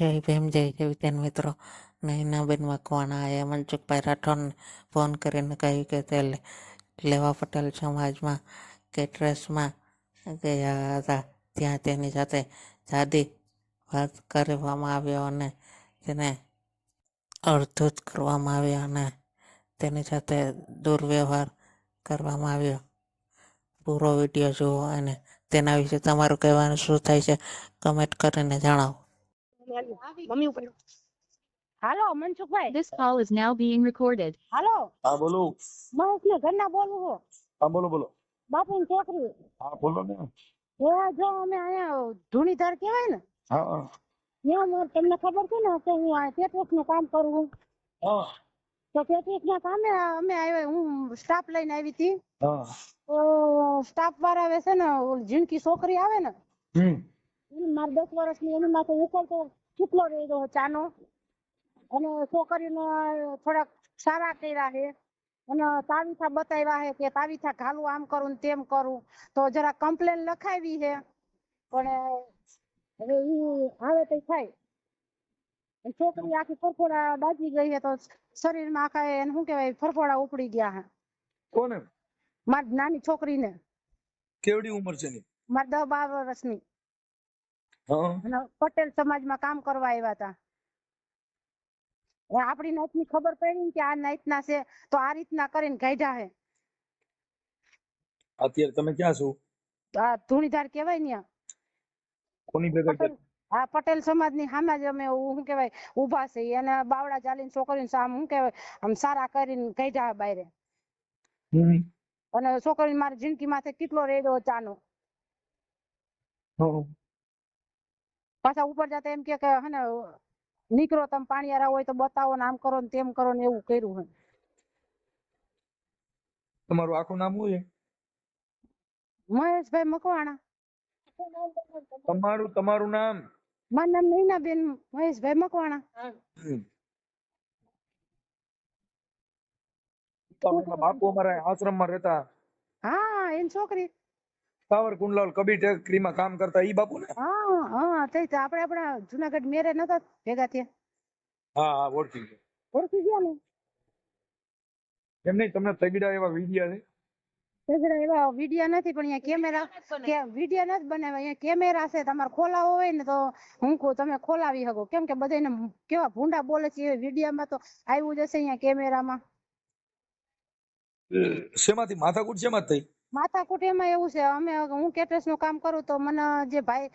જય ભીમ જય જયવિધાન મિત્રો. નૈનાબેન મકવાણા એ મનસુખભાઈ રાઠોડને ફોન કરીને કહ્યું કે તે લેવા પટેલ સમાજમાં કેટરસમાં ગયા હતા, ત્યાં તેની સાથે જાદી વાત કરવામાં આવ્યો અને તેને અડધૂત કરવામાં આવ્યો અને તેની સાથે દુર્વ્યવહાર કરવામાં આવ્યો. પૂરો વિડીયો જુઓ અને તેના વિશે તમારું કહેવાનું શું થાય છે કમેન્ટ કરીને જણાવો. મમ્મી ઉપર હાલો Mansukhbhai, This call is now being recorded. હાલો હા બોલો. મહેશ ને ઘરના બોલું છું. હા બોલો બોલો. બાપુની છોકરી હા બોલો ને. જો અમે અહીંયા ધૂણીધાર કહેવાય ને, હા હા ત્યાં તમને ખબર છે ને કે હું આ કેટરસ નું કામ કરું છું. હા તો કેટરસ ના કામે અમે આવ્યા, હું સ્ટાફ લઈને આવી હતી. હા. તો સ્ટાફ વાળા આવે છે ને, ઓલી ઝીણકી છોકરી આવે ને, મારા 10 વર્ષની, એની માથે ઉકળતો ચૂકલો રહ્યો ચાનો, અને છોકરીને થોડાક સારા કર્યા છે અને તાવીથા બતાવ્યા છે કે તાવીથા ઘાલું આમ કરું ને તેમ કરું. તો જરા કમ્પ્લેન લખાવી છે, પણ હવે ઈ આવે તો થાય. છોકરી આખી ફરફોડા દાજી ગઈ છે, તો શરીરમાં આખા એને શું કહેવાય ફરફોડા ઉપડી ગયા છે. કોને? મારી નાની છોકરીને. કેવડી ઉંમર છે ની? મારા 10-12 વર્ષની. હા. અને પટેલ સમાજમાં કામ કરવા આવ્યા હતા. આપણી નાતની ખબર પડી કે આ નાતના છે, તો આ રીતના કરીને કાઢ્યા છે. અત્યારે તમે ક્યાં છો? આ ધૂણીધાર કહેવાય ને, કોની ભેગા છે? આ પટેલ સમાજની સામે જ અમે શું કહેવાય ઊભા છે, અને બાવડા ચાલીને છોકરીને સામ શું કહેવાય આમ સારા કરીને કાઢ્યા બાયરે. અને છોકરી મારી જિંદગી માથે કેટલો રેડો ચાનો. પાછા ઉપર જતા એમ કે હે ને, નીકળો તમે પાણીયારા હોય તો બતાવો ને, આમ કરો ને તેમ કરો ને, એવું કર્યું હે. તમારું આખું નામ શું છે? મહેશભાઈ મકવાણા. તમારું નામ? મારું નામ નૈનાબેન મહેશભાઈ મકવાણા. બાપુ અમારા આશ્રમમાં રહેતા. હા, એની છોકરી. સાવરકુંડલાલ કબીર ટેકરીમાં કામ કરતા ઈ બાપુ ને? હા હા, તે આપણે આપણા જુનાગઢ મેરે નતા ભેગા થયા? હા હા, ઓળખી ગયો. ઓળખી ગયા ને? એમ નહીં, તમને તગડા એવા વિડિયા છે? તગડા એવા વિડિયા નથી, પણ અહીંયા કેમેરા વિડિયા નથી બનાવ્યા. અહીંયા કેમેરા છે, તમારે ખોલાવો હોય ને તો હું કહું તમે ખોલાવી શકો. કેમ કે બધાને કેવા ભૂંડા બોલે છે એ વિડિયામાં તો આવ્યું જ હશે. અહીંયા કેમેરામાં શેમાંથી માથાકૂટ શેમાં થઈ? માથાકૂટ એમાં એવું છે, હું કેટરસ નું કામ કરું તો મને જે ભાઈ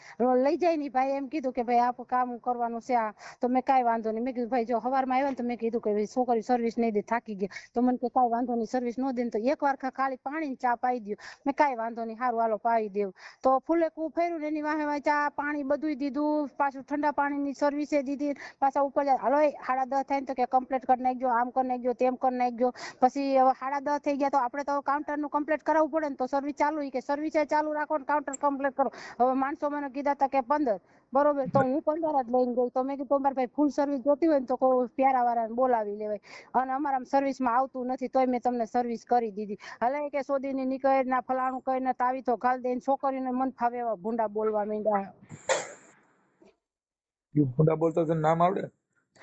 લઈ જાય ને ભાઈ એમ કીધું કે ભાઈ આ કામ કરવાનું છે આ. તો મેં કાંઈ વાંધો નહીં. મેં કીધું ભાઈ જો સવારમાં આવ્યા ને તો મેં કીધું કે છોકરી સર્વિસ નહીં દે, થાકી ગયા. તો મને કે કાંઈ વાંધો નહીં, સર્વિસ ન દે તો એક વાર ખાલી પાણી ચા પાઈ દો. મેં કાંઈ વાંધો નહીં, સારું હાલો પાઈ દેવું. તો ફૂલેકું ફેર્યું ને એની વાહે ચા પાણી બધું દીધું, પાછું ઠંડા પાણીની સર્વિસે દીધી. પાછા ઉપર હાલો 10:30 થાય ને તો કે કમ્પ્લીટ કરી નાખજો, આમ કરી નાખજો, તેમ કરી નાખજો. પછી હવે 10:30 થઈ ગયા તો આપણે તો કાઉન્ટર નું કમ્પ્લીટ કરાવવું પડે ને. તો સર્વિસ ચાલુ, કે સર્વિસ ચાલુ રાખો ને કાઉન્ટર કમ્પ્લીટ કરો. હવે માણસો મને કીધા હતા કે 15, બરોબર. તો હું 15 જ લઈને ગઈ. તો મેં કીધું અમારે ભાઈ ફૂલ સર્વિસ જોતી હોય ને તો કોઈ પ્યારા વાળાને બોલાવી લેવાય, અને અમારા સર્વિસમાં આવતું નથી તોય મેં તમને સર્વિસ કરી દીધી. હલે કે સોદીની નીકળે ના ફલાણું કઈ ને તાવી તો ઘાલ દઈને છોકરીને મન ફાવે એવા ભૂંડા બોલવા માંડ્યા. ભૂંડા બોલતો તને નામ આવડે?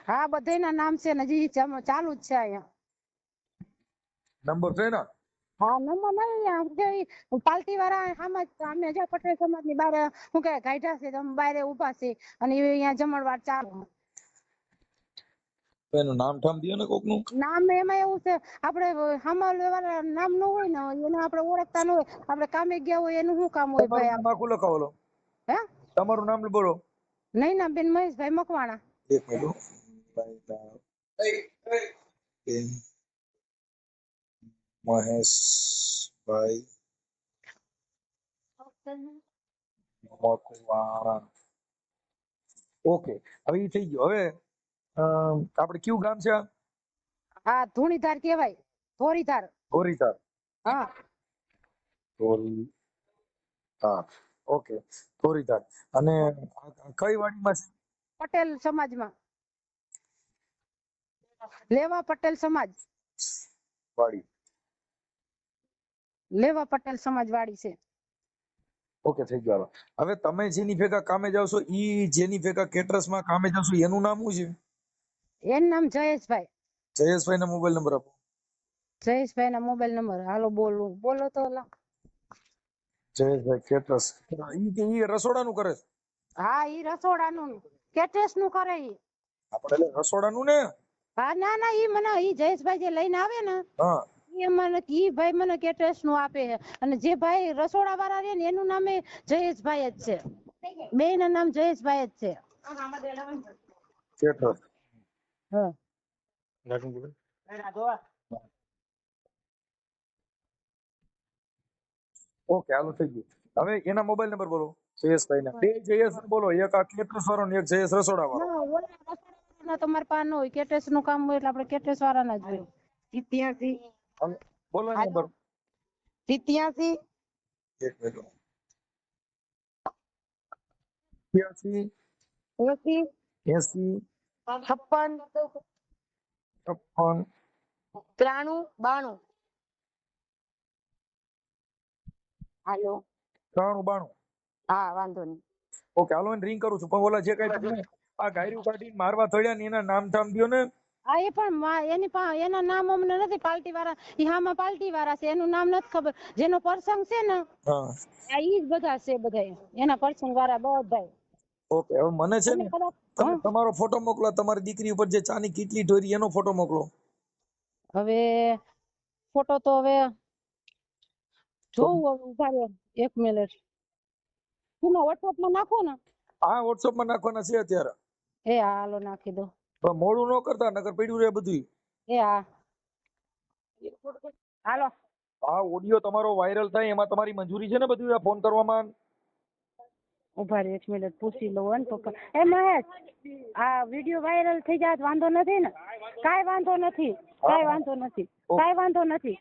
હા, બધાના નામ છે ને, હજી ચાલુ જ છે અહીંયા. નંબર છે ને? હા, નંબર નહીં. પાલટી વાળા અમે જે પટેલ સમાજ ની બારે શું કે ગાઈઢા છે, તમે બારે ઉભા છે અને અહીંયા જમણવાર ચાલુ. એનું નામ ઠામ દે ને કોકનું. નામ એમાં એવું છે, આપણે હમાલ વાળા નામ ન હોય ને, એને આપણે ઓળખતા ન હોય. આપણે કામે ગયા હોય એનું શું કામ હોય ભાઈ? આખું લખાવો. હે, તમારું નામ બોલો. નૈનાબેન મહેશભાઈ મકવાણા. એક મિનિટ. મહેશભાઈ મકવાણા. ઓકે, હવે ઈ થઈ ગયો. હવે આપણે કયું ગામ છે? હા, ધૂણીધાર કહેવાય. ધોરીધાર. ધોરીધાર. હા, ધોરીધાર. ઓકે, ધોરીધાર. અને કઈ વાડીમાં છે? પટેલ સમાજમાં. લેવા પટેલ સમાજ વાડી. લેવા પટેલ સમાજ વાડી છે. ઓકે થઈ ગયો. હવે તમે જેની ભેગા કામે જાવ છો ઈ જેની ભેગા કેટરસ માં કામે જાવ છો એનું નામ શું છે? એનું નામ જયેશભાઈ. જયેશભાઈ ના મોબાઈલ નંબર આપો. જયેશભાઈ ના મોબાઈલ નંબર હાલો બોલો તો ઓલા. જયેશભાઈ કેટરસ ઈ રસોડાનું કરે છે? હા ઈ રસોડાનું કેટરસ નું કરે ઈ. આપણે એટલે રસોડાનું ને? હા ના ઈ મને ઈ જયેશભાઈ જે લઈને આવે ને હા ઈ ભાઈ મને કેટરસ નું આપે છે અને જે ભાઈ રસોડા વાળા રે ને એનું નામે જયેશભાઈ જ છે. બે ના નામ જયેશભાઈ જ છે. કેટરસ. હા ઓકે હાલો થઈ ગયું. હવે એના મોબાઈલ નંબર બોલો જયેશભાઈ ના. બે જયેશ બોલો, એક આ કેટરસ વાળો ને એક જયેશ રસોડા વાળો. ના ઓલા રસોડાના તમારે પાસે ન હોય કેટરસ નું કામ હોય એટલે આપણે કેટરસ વાળાના જ હોય. 87 બોલો એનો નંબર. 87 એક મિનિટ. 83 80 80 56 56 93 92. હાલો 93 92. હા વાંધો નહીં. ઓકે હાલો એને રિંગ કરું છું. પણ ઓલા જે કઈ તમને આ ગાયરું કાઢીને મારવા થયા ને એના નામ ઠામ દ્યો ને. હા એ પણ એના નામ અમને નથી. પાર્ટી વાળા ઈ હામાં પાર્ટી વાળા છે એનું નામ નથી ખબર. જેનો પ્રસંગ છે ને હા આ ઈ જ બધા છે બધા એના પ્રસંગ વાળા બધા. ઓકે હવે મને છે ને કદાચ તમે તમારો ફોટો મોકલો. તમારી દીકરી ઉપર જે ચાની કીટલી ઢોરી એનો ફોટો મોકલો. હવે ફોટો તો હવે જોવું હવે ઉભા રહ્યો 1 મિનિટ. તમે WhatsApp માં નાખો ને. હા WhatsApp માં નાખવાના છે અત્યારે. એ હા હાલો નાખી દો. પણ મોડું ન કરતા નકર પડ્યું રહે બધું. એ હા હાલો આ ઓડિયો તમારો વાયરલ થાય એમાં તમારી મંજૂરી છે ને બધું આ ફોન કરવામાં? ઉભા રહ્યો 1 મિનિટ પૂછી લઉં હે ને તો એ મહેશ આ વિડિયો વાયરલ થઈ જાય તો વાંધો નથી ને? કાંઈ વાંધો નથી. કાંઈ વાંધો નથી. કાંઈ વાંધો નથી.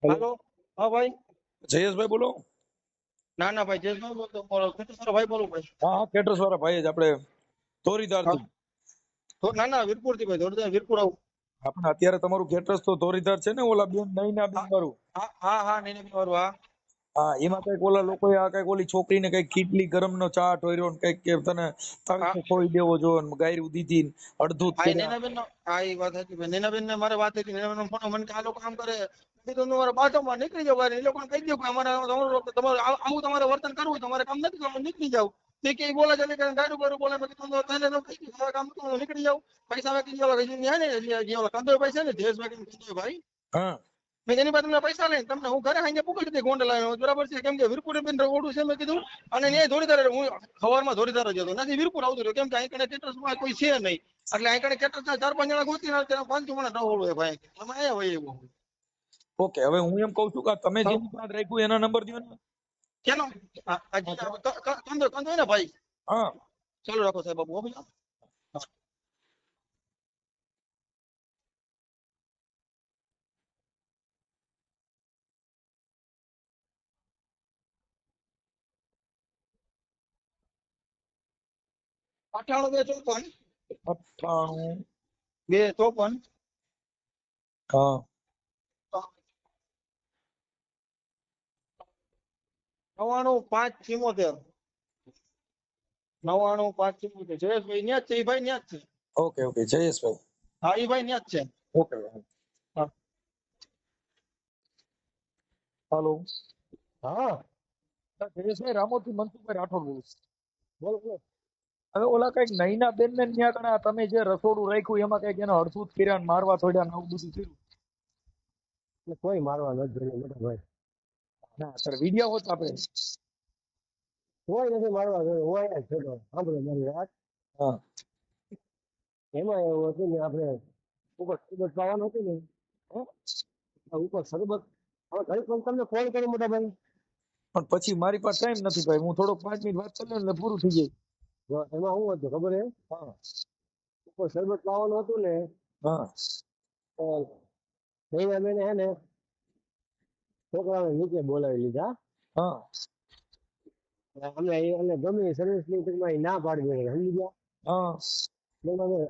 હેલો હા ભાઈ. જયેશભાઈ બોલો. ના ના ભાઈ જયેશભાઈ બોલો કેટલો ભાઈ બોલો ભાઈ. હા હા કેટરસ વાળા ભાઈ જ આપણે ધોરીધાર થી. તો ના ના વીરપુર થી ભાઈ ધોરડા વીરપુર આવું. આપણે અત્યારે તમારું કેટરસ તો ધોરીધાર છે ને ઓલા બેન નૈના બેન વાળું. હા નહીં નહીં મારું હા. હા એમાં કઈક ઓલા લોકોએ આ કઈક ઓલી છોકરીને કઈક કીટલી ગરમ નો ચા ઢોર્યો ને કઈક કે તને તાવીસો ખોઈ દેવો જો ને ગાયરું દીધી ને અડધું જ હા કર્યા. નૈનાબેન નો હા એ વાત હતી ભાઈ. નૈનાબેન ને મારે વાત હતી. નૈનાબેન ફોન મને કે આ લોકો કામ કરે કીધું મારા બાજુમાં નીકળી જાવ. એ લોકોને કહી દઉં કે તમારે આવું તમારે વર્તન કરવું હોય તમારે કામ નથી કરવું નીકળી જાવ. તે કે બોલે છે કે ગાડું બારું બોલે કામ નીકળી જાવ. પૈસા વાકી કંદોય પૈસા ને જયેશભાઈ કંદોય ભાઈ. હા મેં એની પાસે પૈસા લઈને તમને હું ઘરે આવીને પૂકી દીધી ગોંડલ બરાબર છે. કેમ કે વીરપુર બેન ઓળું છે મેં કીધું અને ન્યાય ધોરીધાર હું સવારમાં ધોરીધાર જ હતો નથી વીરપુર આવતો રહ્યો. કેમ કે અહીં કેટરસ માં કોઈ છે નહીં એટલે અહીં કેટરસ ના 4-5 જણા ગોતી ના 5 મને ડહોળું ભાઈ તમે આયા હોય એવું. ઓકે હવે હું એમ કઉ છું કે તમે જેની પાસે રાખ્યું એના નંબર દો ને. કેનો કંદોય ને ભાઈ. હા ચાલુ રાખો સાહેબ બાબુ હો ભાઈ. 98 98 254 હા 99 5 99 5 જયેશભાઈ ન્યા જ છે. એ ભાઈ ન્યા જ છે. Okay okay Jayeshbhai. હા એ ભાઈ ન્યા જ છે. ઓકે હા હાલો હા જયેશભાઈ રામોથી મનસુખભાઈ રાઠોડ બોલું છું. બોલો બોલો. હવે ઓલા કઈક નૈના બેન ને ન્યા કણા તમે જે રસોડું રાખ્યું એમાં કઈક એને અડધું જ કર્યા ને મારવા થોડ્યા ને આવું બધું થયું. કોઈ મારવા નથી જોઈએ મોટા ભાઈ. ના સર વિડિયો હોત આપણે. કોઈ નથી મારવા જોઈએ. હોય જ છોડો સાંભળો મારી વાત. હા એમાં એવું હતું ને આપણે ઉપર શરબત પાવાનું હતું ને ઉપર શરબત હવે ઘડીક વાર તમને ફોન કર્યો મોટા ભાઈ. પણ પછી મારી પાસે ટાઈમ નથી ભાઈ. હું થોડોક 5 મિનિટ વાત કરી લઉં એટલે પૂરું થઈ જાય. જો એમાં શું હતું ખબર હે હા ઉપર શરબત પાવાનું હતું ને હા તો મહિના મહિને હે ને છોકરાઓને નીચે બોલાવી લીધા. હા અમે અને ગમે એ સર્વિસ ની ટૂંકમાં એ ના પાડી દે સમજી ગયા. હા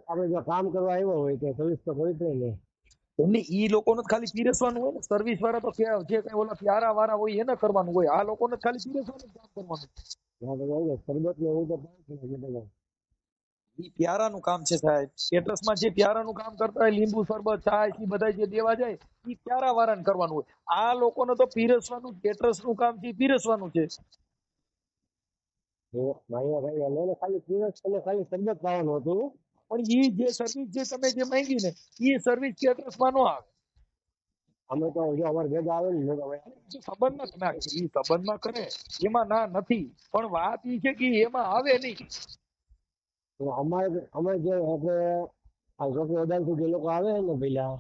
આપણે જો કામ કરવા આવ્યો હોય તો સર્વિસ તો કરી જ ને. એમને ઈ લોકોને જ ખાલી પીરસવાનું હોય ને, સર્વિસ વાળા તો જે કઈ ઓલા પ્યારા વાળા હોય એને કરવાનું હોય, આ લોકોને જ ખાલી પીરસવાનું જ કામ કરવાનું. શરબત ને એવું તો થાય. ઈ પ્યારાનું કામ છે સાહેબ. કેટરસમાં જે પ્યારાનું કામ કરતા હોય, લીંબુ શરબત, છાશ, ઈ બધા જે દેવા જાય ઈ પ્યારા વાળાને કરવાનું હોય. આ લોકોને તો પીરસવાનું, કેટરસનું કામ છે ઈ પીરસવાનું છે. ખાલી પીરસ અને ખાલી શરબત ખાવાનું હતું. પણ ઈ જે સર્વિસ જે તમે જે માંગી ને ઈ સર્વિસ કેટરસમાં નો આવે. અમે તો જો અમારે ભેગા આવે ને જે સંબંધમાં ના કરે, ઈ સંબંધમાં કરે એમાં ના નથી, પણ વાત ઈ છે કે એમાં આવે નહીં. અમે જે આપણે આ ચોકી અદાલતી જે લોકો આવે ને પેલા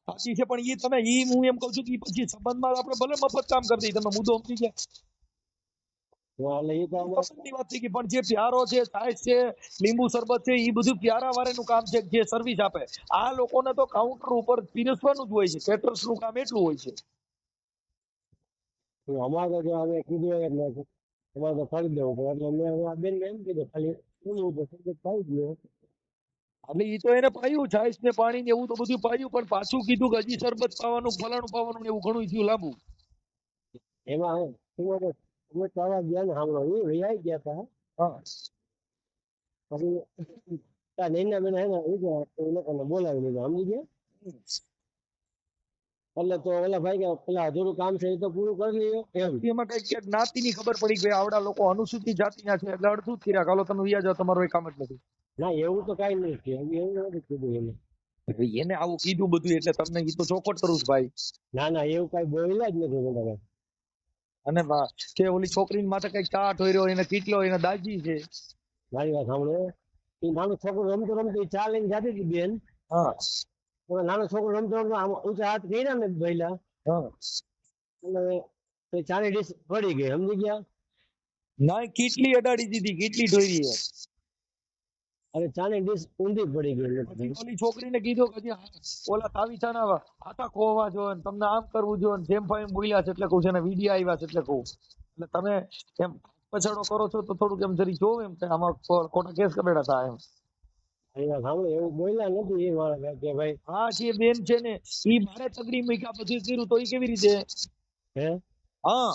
સાચી છે, પણ ઈ તમે ઈ હું એમ કહું છું કે ઈ પછી સંબંધમાં આપણે ભલે મફત કામ કરી દઈએ, તમે મુદ્દો સમજી ગયા. એટલે એ તો અમારે પસંદની વાત થઈ ગઈ, પણ જે પ્યારો છે, છાશ છે, લીંબુ શરબત છે, ઈ બધું પ્યારા વાળાનું કામ છે જે સર્વિસ આપે. આ લોકોને તો કાઉન્ટર ઉપર પીરસવાનું જ હોય છે. કેટરર્સ નું કામ એટલું હોય છે. અમારે તો અમે કીધું એટલે અમારે તો ફરી દેવું પડે એટલે મેં હવે આ બેન એમ કીધું ખાલી શું શરબત ખાઈ ગયો. એટલે ઈ તો એને પાયું, છાશ ને પાણી ને એવું તો બધું પાયું, પણ પાછું કીધું કે હજી શરબત પાવાનું, ફલાણું પાવાનું ને એવું ઘણું થયું લાંબુ. એમાં અમે ચાવા ગયા ને સાંભળો એ વૈયાઈ ગયા હતા. હા, પછી ત્યાં નૈના બેન હે ને એ લોકોને બોલાવી લીધા સમજી ગયા. એટલે તો ઓલા ભાઈ કે પેલા અધૂરું કામ છે એ તો પૂરું કરી લઈએ એમ. એમાં કઈક જ્ઞાતિની ખબર પડી ગઈ, આવડા લોકો અનુસૂચિત જાતિના છે એટલે અડધું જ કર્યા, હાલો તમે વ્યા જાઓ, તમારું એ કામ જ નથી. ના એવું તો કઈ નહીં છે એવું નથી કીધું એને. એને આવું કીધું બધું એટલે તમને ઈ તો ચોખવટ કરું છું ભાઈ. ના ના એવું કઈ બોલ્યા જ નથી મોટા ભાઈ. અને કે ઓલી છોકરીની માથે કઈક ચા ઠોર્યો, એને કીટલો, એને દાજી છે. મારી વાત સાંભળો એ નાનું છોકરું રમતું રમતું એ ચા લઈને જતી હતી બેન. હા નાનો છોકરો રમતો રમતો આમ ઊંચા હાથ કર્યા ને પહેલા હા, એટલે એ ચાની ડીશ પડી ગઈ સમજી ગયા. ના કીટલી અડાડી દીધી, કીટલી ઠોરી છે. અને ચાની ડીશ ઊંધી પડી ગઈ. પછી ઓલી છોકરીને કીધું કે હજી ઓલા તાવીસાના હાથા ખોવા જો ને તમને આમ કરવું જો ને જેમ ફાઈમ બોલ્યા છે એટલે કહું છે, ને વિડીયો આવ્યા છે એટલે કહું. એટલે તમે એમ પછાડો કરો છો તો થોડુંક એમ જરી જોવો એમ કે આમાં ખોટા કેસ કરેડા થાય એમ. મારી વાત સાંભળો એવું બોલ્યા નથી એ મારા કે ભાઈ હા, જે બેન છે ને ઈ મારે તગડી મૂક્યા પછી કર્યું તો ઈ કેવી રીતે? હે હા,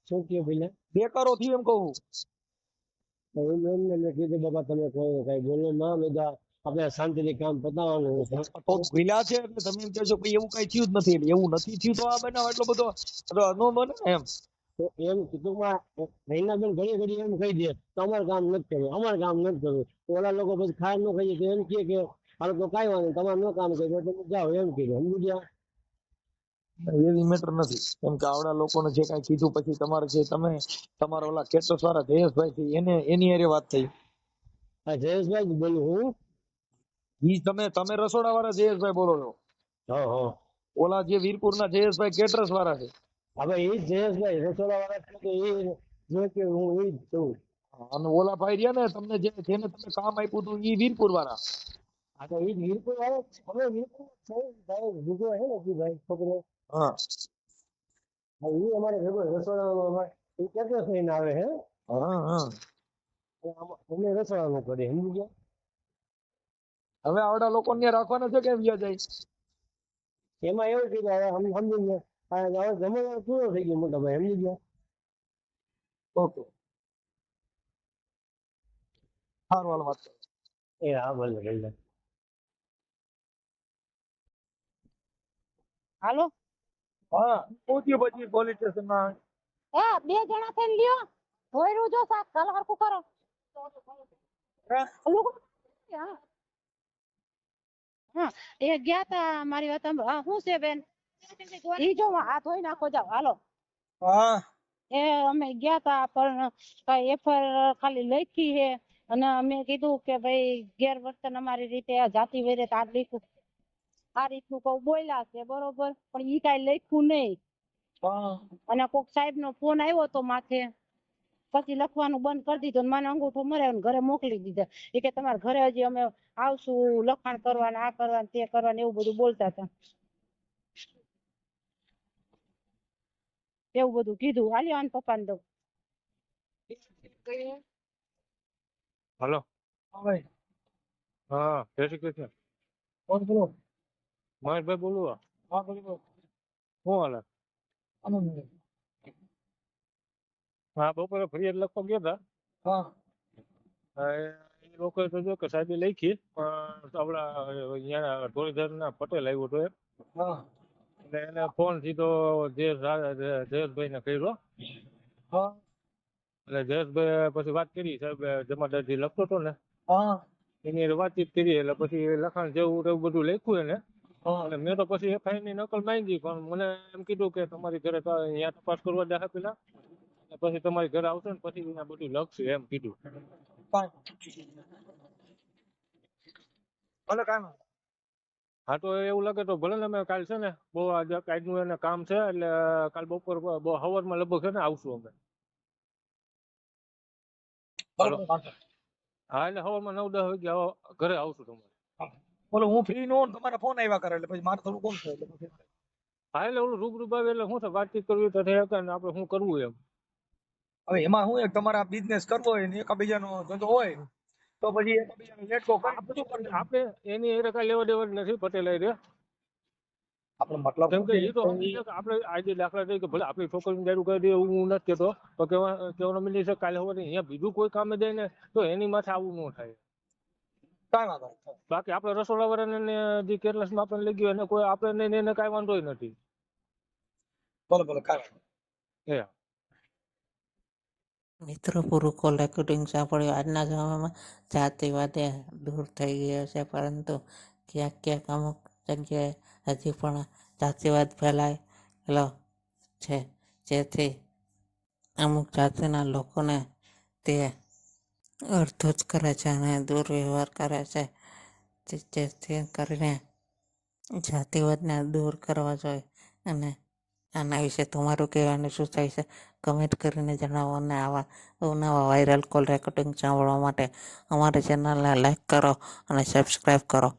શું કયો પેલા બેકારો થયું એમ કહું. એમને મેં કીધું બાબા તમે કોઈ કઈ બોલો ના બધા આપણે શાંતિથી કામ પતાવવાનું છે. તો ભૂલ્યા છે એટલે તમે એમ કહો છો કે એવું કઈ થયું જ નથી, એટલે એવું નથી થયું તો આ બનાવ એટલો બધો નો બને ને એમ. તો એમ ટૂંકમાં નૈનાબેન ઘડી ઘડી એમ કહી દે તો અમારે કામ નથી કરવું, અમારે કામ નથી કરવું. તો ઓલા લોકો પછી ખાર ન ખાઈએ તો એમ કહે કે હાલો તો કાંઈ વાંધો નહીં, તમારે ન કામ કર્યું તમે જાઓ એમ કીધું સમજી ગયા. એવી મેટર નથી, કેમ કે આવડા લોકોને જે કાંઈ કીધું પછી તમારે જે તમે તમારા ઓલા કેટરસ વાળા જયેશભાઈ છે એને એની હારે વાત થઈ. હા જયેશભાઈ જ બોલું હું. ઈ તમે રસોડા વાળા જયેશભાઈ બોલો છો? હા હા ઓલા જે વીરપુરના જયેશભાઈ કેટરસ વાળા છે. હવે એ જ જયેશભાઈ રસોડા વાળા છે તો એ જો કે હું એ જ છું. અને ઓલા ભાઈ રહ્યા ને તમને જેને તમે કામ આપ્યું હતું ઈ વીરપુર વાળા. આ તો એ જ વીરપુર વાળો અમે વીરપુર છે ભાઈ બીજો હે ને કે ભાઈ છોકરો હા એ અમારે ભેગો રસોડામાં એ કેટલો થઈને આવે હે હા હા, અમે રસોડામાં કરીએ સમજી ગયા. હવે આવડા લોકો ને રાખવાના છે કે વ્યા જાય? એમાં એવું કીધું હવે સમજી ગયા હવે જમવાનું પૂરો થઈ ગયો મોટા ભાઈ સમજી ગયા. ઓકે, સારું હાલ વાત કરો. એ હા ભલે ભલે. હાલો હા, શું થયું પછી પોલીસ સ્ટેશનમાં? એ બે જણા થઈને લ્યો ધોયરું જો શાક ચાલો હરખું કરો. હા હા એ ગયા તા મારી વાત સાંભળો. હા શું છે બેન? ઈ જો આ ધોઈ નાખો જાવ હાલો. હા એ અમે ગયા તા પણ કઈ એફઆઈઆર ખાલી લખી છે અને અમે કીધું કે ભાઈ ગેરવર્તન અમારી રીતે જાતિ વેરે આ લીધું આ રીતનું કઉ બોલ્યા છે બરોબર, પણ ઈ કઈ લખ્યું નહીં. અને કોક સાહેબ નો ફોન આવ્યો તો માથે પછી લખવાનું બંધ કરી દીધું ને મને અંગૂઠો મરાવ્યો ને ઘરે મોકલી દીધા. એ કે તમારા ઘરે હજી અમે આવશું લખાણ કરવાના આ કરવાના તે કરવાના એવું બધું બોલતા હતા. એવું બધું કીધું. હાલ્યો આને પપ્પાને દઉં. હલો હા ભાઈ, હા જય શ્રી કૃષ્ણ. ફોન કરો. મહેશભાઈ બોલું હા બોલી બોલો. શું હાલે? આનંદ. હા બપોરે ફરિયાદ લખવા ગયા હા હતા એ લોકોએ તો જો કે સાહેબે લખી પણ આપણા અહીંયા ધોળીધરના પટેલ આવ્યો હતો એમ. હા એટલે એને ફોન સીધો જયેશભાઈને કર્યો. હા એટલે જયેશભાઈ પછી વાત કરી સાહેબ જમાદારજી લખતો હતો ને હા એની હારે વાતચીત કરી એટલે પછી લખાણ જેવું તેવું બધું લખ્યું એને. હા એટલે મેં તો પછી એફઆઈઆર ની નકલ માંગી પણ મને એમ કીધું કે તમારી ઘરે અહીંયા તપાસ કરવા દે પેલા પછી તમારી ઘરે આવશે ને પછી અહીંયા બધું લખશે એમ કીધું. ભલે કાંઈ હા તો એવું લાગે તો ભલે ને અમે કાલ છે ને બહુ આજે કાલનું એને કામ છે એટલે કાલ બપોર બહુ સવારમાં લગભગ છે ને આવશું અમે. હાલો. હા એટલે સવારમાં 9-10 વાગે ઘરે આવશું તમારે. બોલો હું ફ્રી નો હોઉં ને તમારા ફોન આવ્યા કરે એટલે પછી મારે થોડું કોમ છે એટલે પછી. હા એટલે ઓલું રૂબરૂ આવે એટલે શું છે વાતચીત કરવી તો થઈ શકે ને આપણે શું કરવું એમ. હવે એમાં શું એક તમારા બિઝનેસ કરવો હોય ને એકબીજાનો ધંધો હોય તો પછી એકબીજાને લેટકો કરી આપણે એની હારે કાંઈ લેવા દેવા જ નથી પટેલ હારે. આપણે મતલબ કેમ શું કે છે એ તો સમજી જાય કે આપણે આજે દાખલા તરીકે ભલે આપણી છોકરીને જારું કરી દઈએ એવું હું નથી કહેતો તો કહેવાનો મિનિટ છે કાલે સવારે અહીંયા બીજું કોઈ કામે જાય ને તો એની માથે આવું ન થાય. કાંઈ વાંધો નહીં. બાકી આપણે રસોડાવાળાને જે કેરલેસમાં આપણને લઈ ગયો એને કોઈ આપણે એને કાંઈ વાંધો નથી. ભલે ભલે કાંઈ વાંધો એ મિત્રો પૂરું કોલ રેકોર્ડિંગ સાંભળ્યું. આજના સમયમાં જાતિવાદ એ દૂર થઈ ગયો છે, પરંતુ ક્યાંક ક્યાંક અમુક જગ્યાએ હજી પણ જાતિવાદ ફેલાયેલો છે, જેથી અમુક જાતિના લોકોને તે અડધો જ કરે છે અને દુર્વ્યવહાર કરે છે. જેથી કરીને જાતિવાદને દૂર કરવા જોઈએ. અને આના વિશે તમારું કહેવાનું શું થાય છે કમેન્ટ કરીને જણાવો. અને આવા અવનવા વાયરલ કોલ રેકોર્ડિંગ સાંભળવા માટે અમારી ચેનલને લાઈક કરો અને સબસ્ક્રાઈબ કરો.